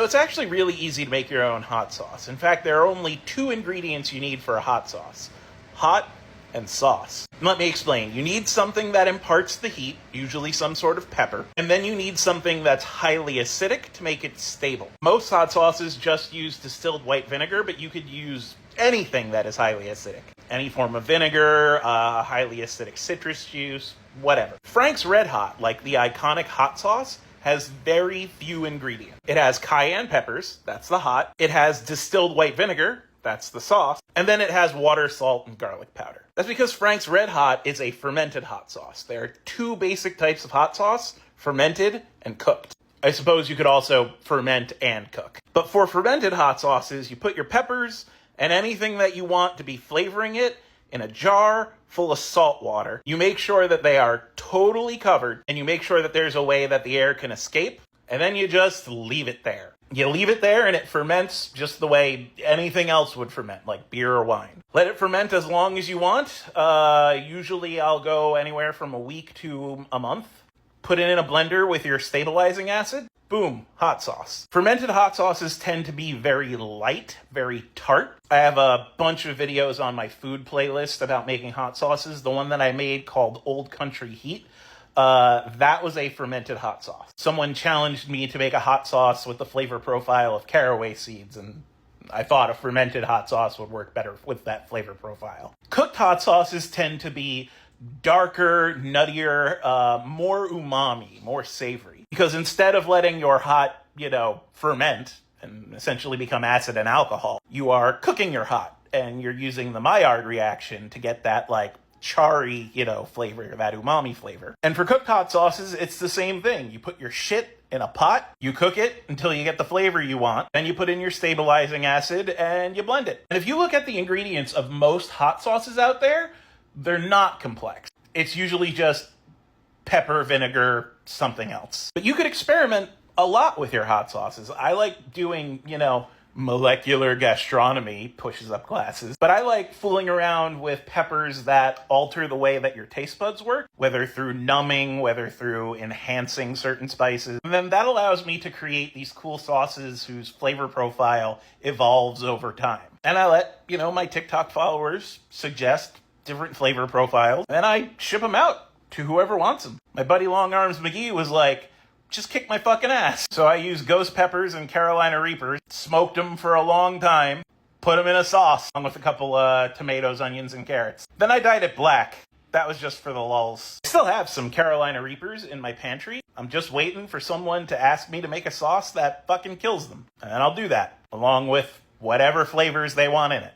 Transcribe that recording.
So it's actually really easy to make your own hot sauce. In fact, there are only 2 ingredients you need for a hot sauce: hot and sauce. Let me explain. You need something that imparts the heat, usually some sort of pepper, and then you need something that's highly acidic to make it stable. Most hot sauces just use distilled white vinegar, but you could use anything that is highly acidic. Any form of vinegar, highly acidic citrus juice, whatever. Frank's Red Hot, like the iconic hot sauce, has very few ingredients. It has cayenne peppers, that's the hot. It has distilled white vinegar, that's the sauce. And then it has water, salt, and garlic powder. That's because Frank's Red Hot is a fermented hot sauce. There are 2 basic types of hot sauce: fermented and cooked. I suppose you could also ferment and cook. But for fermented hot sauces, you put your peppers and anything that you want to be flavoring it in a jar full of salt water. You make sure that they are totally covered, and you make sure that there's a way that the air can escape, and then you just leave it there. You leave it there and it ferments just the way anything else would ferment, like beer or wine. Let it ferment as long as you want. Usually I'll go anywhere from a week to a month. Put it in a blender with your stabilizing acid. Boom, hot sauce. Fermented hot sauces tend to be very light, very tart. I have a bunch of videos on my food playlist about making hot sauces. The one that I made called Old Country Heat, that was a fermented hot sauce. Someone challenged me to make a hot sauce with the flavor profile of caraway seeds, and I thought a fermented hot sauce would work better with that flavor profile. Cooked hot sauces tend to be darker, nuttier, more umami, more savory. Because instead of letting your hot, ferment and essentially become acid and alcohol, you are cooking your hot, and you're using the Maillard reaction to get that, charry, flavor, that umami flavor. And for cooked hot sauces, it's the same thing. You put your shit in a pot, you cook it until you get the flavor you want, then you put in your stabilizing acid and you blend it. And if you look at the ingredients of most hot sauces out there, they're not complex. It's usually just pepper, vinegar, something else. But you could experiment a lot with your hot sauces. I like doing, molecular gastronomy, pushes up glasses. But I like fooling around with peppers that alter the way that your taste buds work, whether through numbing, whether through enhancing certain spices. And then that allows me to create these cool sauces whose flavor profile evolves over time. And I let, my TikTok followers suggest different flavor profiles, and then I ship them out to whoever wants them. My buddy Long Arms McGee was like, just kick my fucking ass. So I used ghost peppers and Carolina Reapers, smoked them for a long time, put them in a sauce along with a couple tomatoes, onions, and carrots. Then I dyed it black. That was just for the lulz. I still have some Carolina Reapers in my pantry. I'm just waiting for someone to ask me to make a sauce that fucking kills them. And I'll do that, along with whatever flavors they want in it.